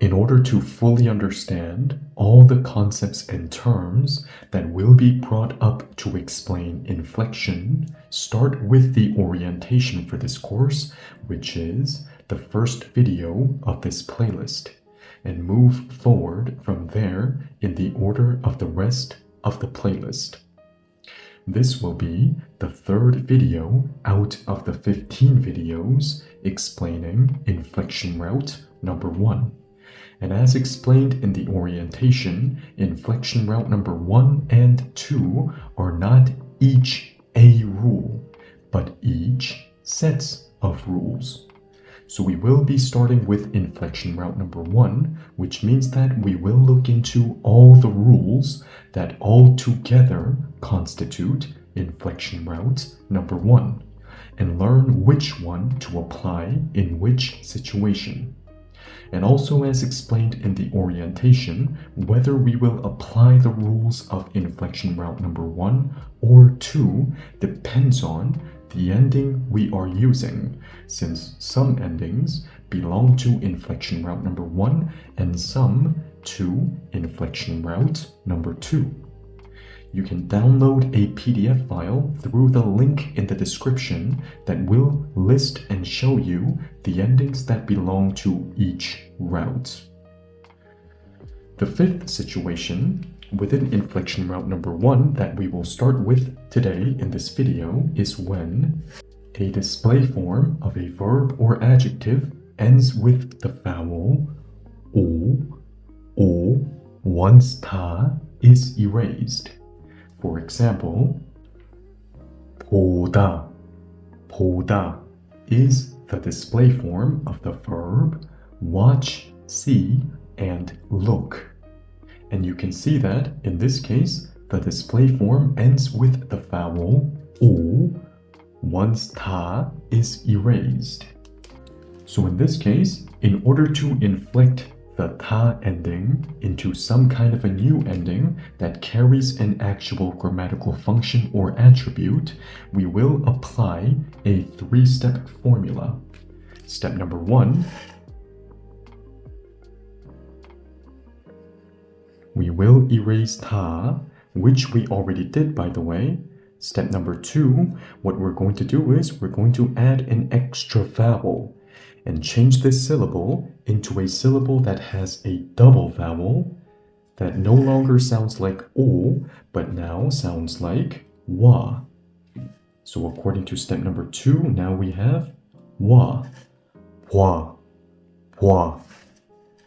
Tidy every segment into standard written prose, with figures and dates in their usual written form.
In order to fully understand all the concepts and terms that will be brought up to explain inflection, start with the orientation for this course, which is the first video of this playlist, and move forward from there in the order of the rest of the playlist. This will be the third video out of the 15 videos explaining Inflection Route number 1. And as explained in the orientation, Inflection Route number 1 and 2 are not each a rule, but each sets of rules. So we will be starting with Inflection Route number 1, which means that we will look into all the rules that all together constitute Inflection Route number 1, and learn which one to apply in which situation. And also, as explained in the orientation, whether we will apply the rules of Inflection Route number 1 or 2 depends on the ending we are using, since some endings belong to Inflection Route number 1 and some to Inflection Route number 2. You can download a PDF file through the link in the description that will list and show you the endings that belong to each route. The fifth situation within Inflection Route number 1 that we will start with today in this video is when a display form of a verb or adjective ends with the vowel o once ta is erased. For example, 보다 is the display form of the verb watch, see, and look. And you can see that in this case, the display form ends with the vowel o once ta is erased. So in this case, in order to inflect the ta ending into some kind of a new ending that carries an actual grammatical function or attribute, we will apply a 3-step formula. Step number 1, we will erase ta, which we already did, by the way. Step number 2, what we're going to do is we're going to add an extra vowel and change this syllable into a syllable that has a double vowel that no longer sounds like o, but now sounds like wa. So according to step number 2, now we have wa, wa.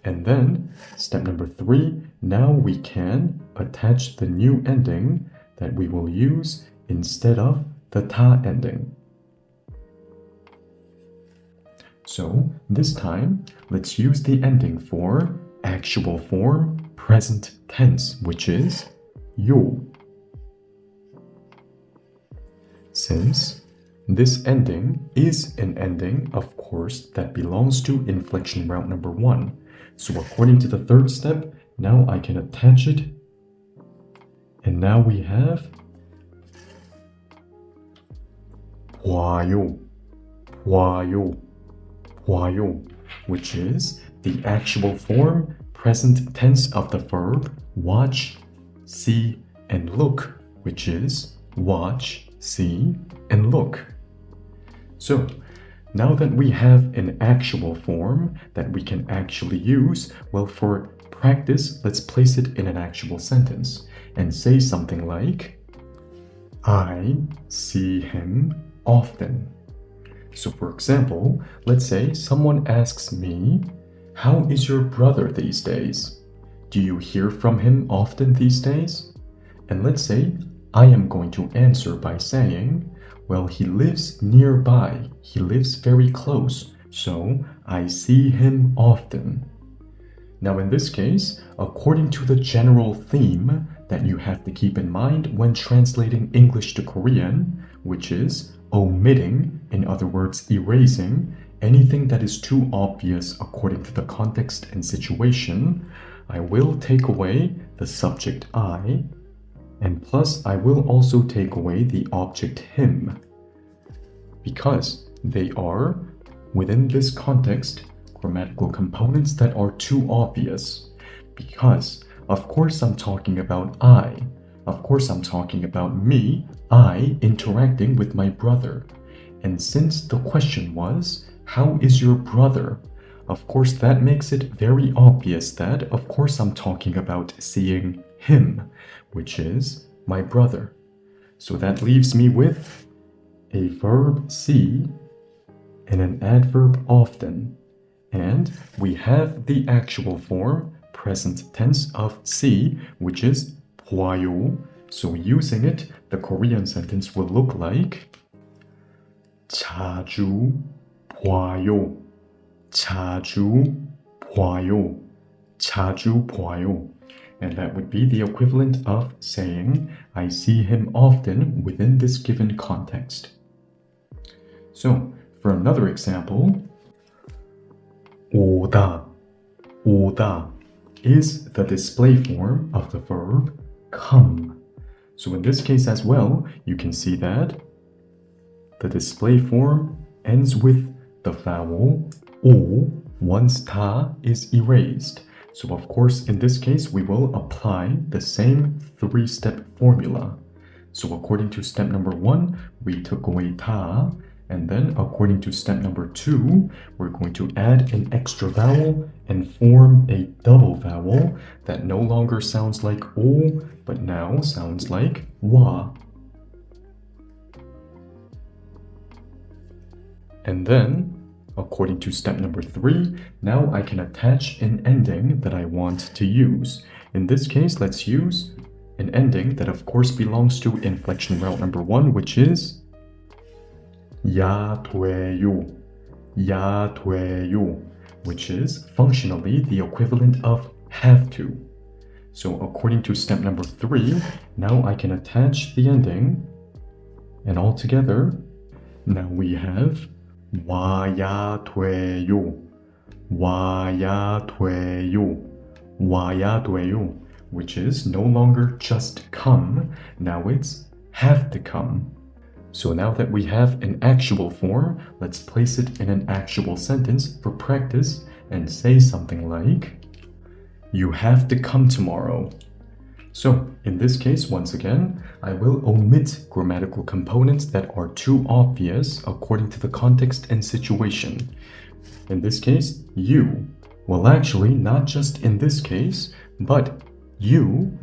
And then step number 3, now we can attach the new ending that we will use instead of the ta ending. So this time, let's use the ending for actual form present tense, which is 요. Since this ending is an ending, of course, that belongs to Inflection Route number 1. So according to the third step, now I can attach it. And now we have 봐요, which is the actual form present tense of the verb watch, see, and look, which is watch, see, and look. So now that we have an actual form that we can actually use, well, for practice, let's place it in an actual sentence and say something like, I see him often. So for example, let's say someone asks me, how is your brother these days? Do you hear from him often these days? And let's say I am going to answer by saying, well, he lives nearby. He lives very close, so I see him often. Now in this case, according to the general theme that you have to keep in mind when translating English to Korean, which is omitting, in other words, erasing, anything that is too obvious according to the context and situation, I will take away the subject I, and plus I will also take away the object him, because they are, within this context, grammatical components that are too obvious. Because, of course, I'm talking about I. Of course, I'm talking about me, I, interacting with my brother. And since the question was, how is your brother? Of course, that makes it very obvious that, of course, I'm talking about seeing him, which is my brother. So that leaves me with a verb see and an adverb often. And we have the actual form, present tense of see, which is 보아요. So using it, the Korean sentence will look like 자주 봐요. 자주 봐요. 자주 봐요. And that would be the equivalent of saying, I see him often within this given context. So, for another example, 오다. 오다 is the display form of the verb come. So in this case as well, you can see that the display form ends with the vowel O once 다 is erased. So of course, in this case, we will apply the same three-step formula. So according to step number 1, we took away 다, and then according to step number 2, we're going to add an extra vowel and form a double vowel that no longer sounds like O, but now sounds like wa. And then, according to step number 3, now I can attach an ending that I want to use. In this case, let's use an ending that of course belongs to inflection route number 1, which is 야 돼요. 야 돼요, which is functionally the equivalent of have to. So according to step number 3, now I can attach the ending, and all together, now we have 와야 돼요. 와야 돼요. 와야 돼요, which is no longer just come, now it's have to come. So now that we have an actual form, let's place it in an actual sentence for practice and say something like, you have to come tomorrow. So in this case, once again, I will omit grammatical components that are too obvious according to the context and situation. In this case, you. Well, actually, not just in this case, but you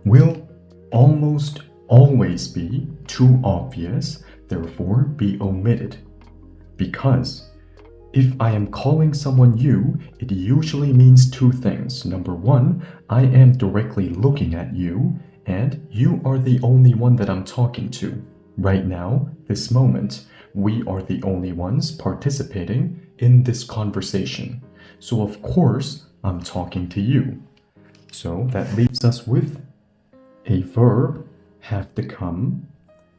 will almost always be too obvious, therefore be omitted. Because if I am calling someone you, it usually means two things. Number 1, I am directly looking at you, and you are the only one that I'm talking to. Right now, this moment, we are the only ones participating in this conversation. So of course, I'm talking to you. So that leaves us with a verb, have to come,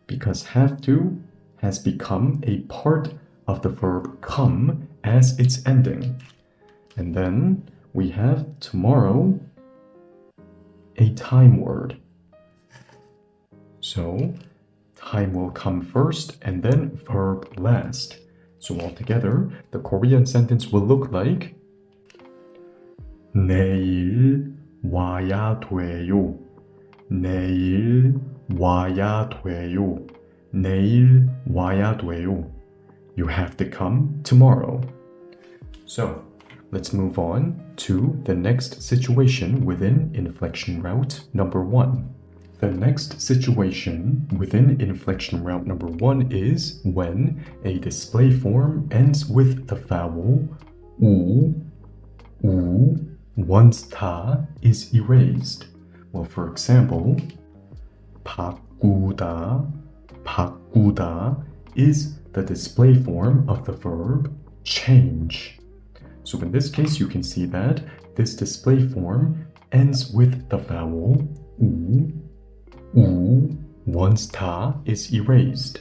because have to has become a part of the verb come as its ending. And then we have tomorrow, a time word. So time will come first and then verb last. So altogether, the Korean sentence will look like 내일 와야 돼요. 내일 와야 돼요. 내일 와야 돼요. You have to come tomorrow. So, let's move on to the next situation within inflection route number 1. The next situation within inflection route number 1 is when a display form ends with the vowel 우 once 다 is erased. Well, for example, 바꾸다, 바꾸다 is the display form of the verb change. So in this case, you can see that this display form ends with the vowel 우 once 다 is erased.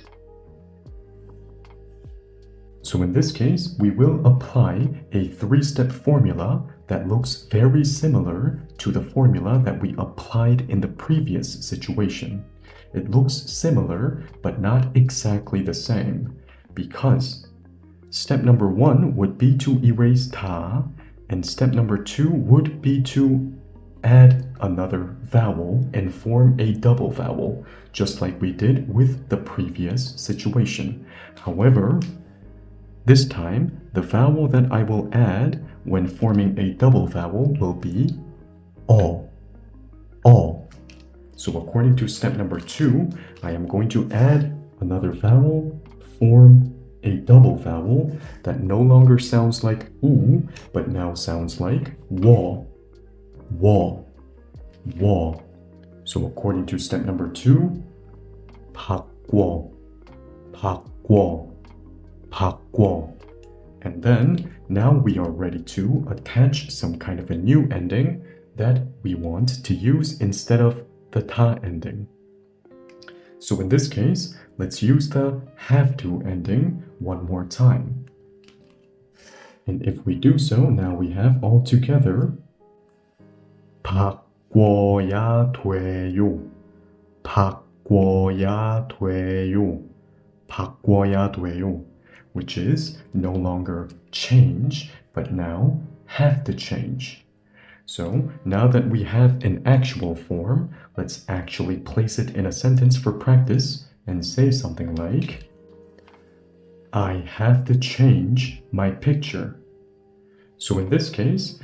So in this case, we will apply a three-step formula that looks very similar to the formula that we applied in the previous situation. It looks similar, but not exactly the same, because step number 1 would be to erase 다, and step number 2 would be to add another vowel and form a double vowel, just like we did with the previous situation. However, this time, the vowel that I will add when forming a double vowel will be 어. So according to step number 2, I am going to add another vowel, form a double vowel that no longer sounds like 우, but now sounds like 워. So according to step number 2, 바꿔. And then now we are ready to attach some kind of a new ending that we want to use instead of the 다 ending. So in this case, let's use the have to ending one more time. And if we do so, now we have all together 바꿔야 돼요. Which is no longer change, but now have to change. So now that we have an actual form, let's actually place it in a sentence for practice and say something like, I have to change my picture. So in this case,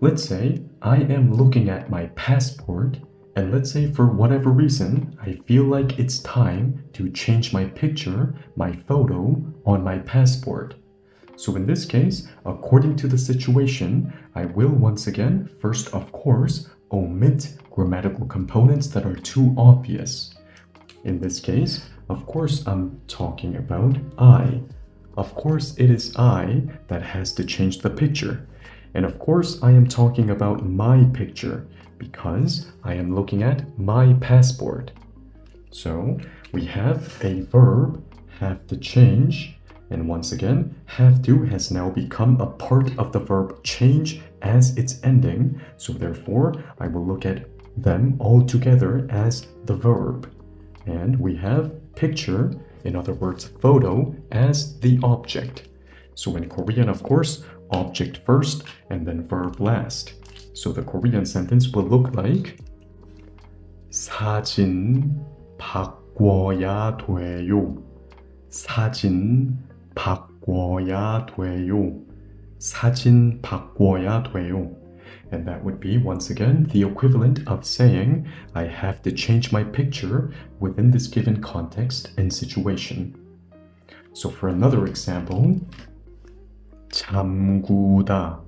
let's say I am looking at my passport, and let's say for whatever reason, I feel like it's time to change my picture, my photo, on my passport. So in this case, according to the situation, I will once again, first of course, omit grammatical components that are too obvious. In this case, of course, I'm talking about I. Of course, it is I that has to change the picture. And of course, I am talking about my picture because I am looking at my passport. So we have a verb, have to change, and once again, have to has now become a part of the verb change as its ending, so therefore I will look at them all together as the verb. And we have picture, in other words photo, as the object. So in Korean, of course, object first and then verb last. So the Korean sentence will look like 사진 바꿔야 돼요. 사진 바꿔야 돼요. 사진 바꿔야 돼요. And that would be, once again, the equivalent of saying, I have to change my picture within this given context and situation. So for another example, 잠그다,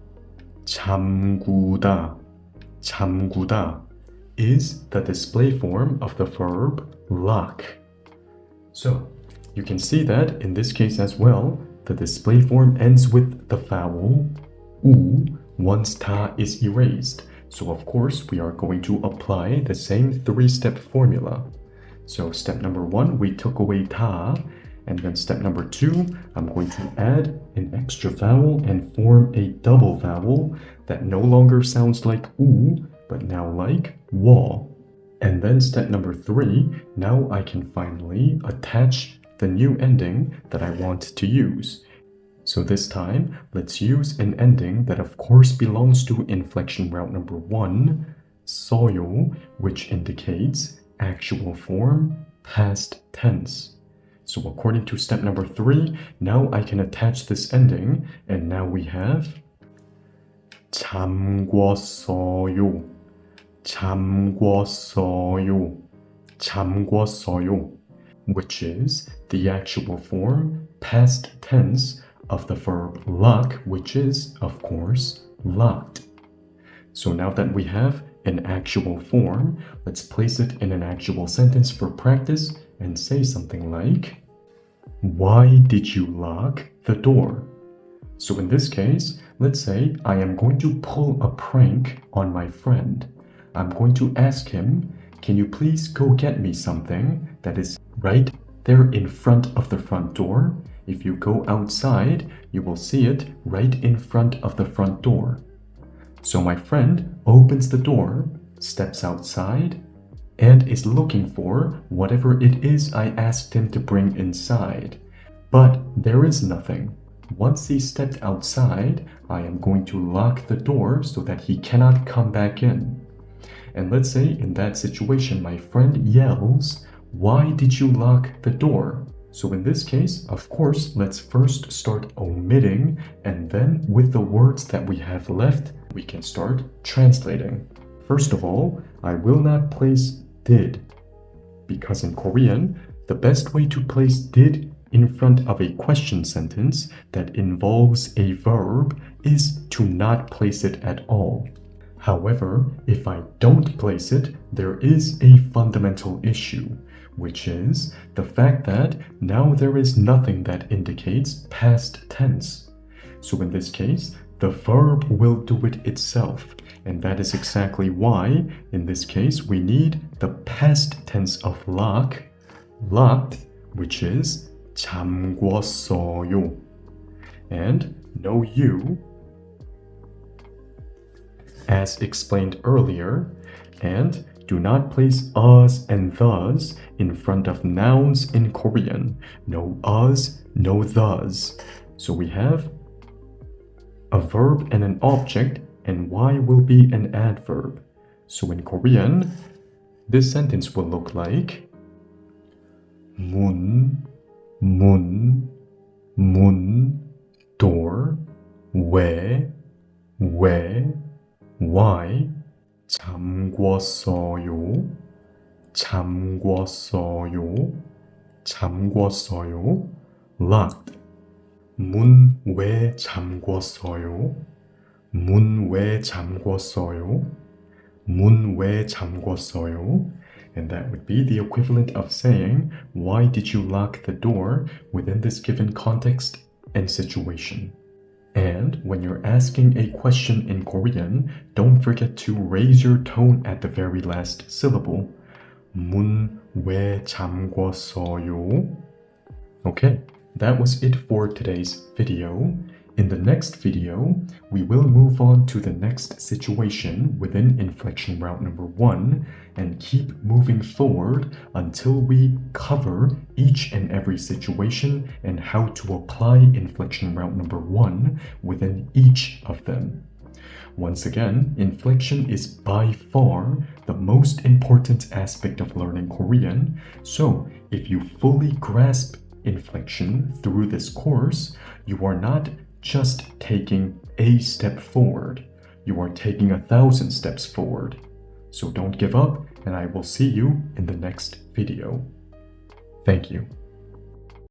잠그다, 잠그다 is the display form of the verb lock. So you can see that in this case as well, the display form ends with the vowel 우 once 다 is erased. So of course we are going to apply the same three-step formula. So step number 1, we took away 다, and then step number 2, I'm going to add an extra vowel and form a double vowel that no longer sounds like 우, but now like 워. And then step number 3, now I can finally attach the new ending that I want to use. So this time, let's use an ending that of course belongs to inflection route number 1, 써요, which indicates actual form, past tense. So according to step number 3, now I can attach this ending, and now we have 잠궜어요, 잠궜어요, 잠궜어요, which is the actual form, past tense, of the verb lock, which is, of course, locked. So now that we have an actual form, let's place it in an actual sentence for practice and say something like, why did you lock the door? So in this case, let's say I am going to pull a prank on my friend. I'm going to ask him, can you please go get me something that is right there in front of the front door? If you go outside, you will see it right in front of the front door. So my friend opens the door, steps outside, and is looking for whatever it is I asked him to bring inside. But there is nothing. Once he stepped outside, I am going to lock the door so that he cannot come back in. And let's say in that situation, my friend yells, "Why did you lock the door?" So in this case, of course, let's first start omitting, and then with the words that we have left, we can start translating. First of all, I will not place did, because in Korean, the best way to place did in front of a question sentence that involves a verb is to not place it at all. However, if I don't place it, there is a fundamental issue, which is the fact that now there is nothing that indicates past tense. So in this case, the verb will do it itself, and that is exactly why, in this case, we need the past tense of lock, locked, which is 잠궜어요. And no you, as explained earlier, and do not place us and thus in front of nouns in Korean. No us, no thus. So we have a verb and an object, and y will be an adverb. So in Korean, this sentence will look like 문, door, why, 잠궜어요, locked. 문 왜 잠궜어요? And that would be the equivalent of saying, why did you lock the door within this given context and situation? And when you're asking a question in Korean, don't forget to raise your tone at the very last syllable. 문 왜 잠궜어요? Okay, that was it for today's video. In the next video, we will move on to the next situation within inflection route number 1 and keep moving forward until we cover each and every situation and how to apply inflection route number 1 within each of them. Once again, inflection is by far the most important aspect of learning Korean, so if you fully grasp inflection through this course, you are not just taking a step forward. You are taking 1,000 steps forward. So don't give up, and I will see you in the next video. Thank you.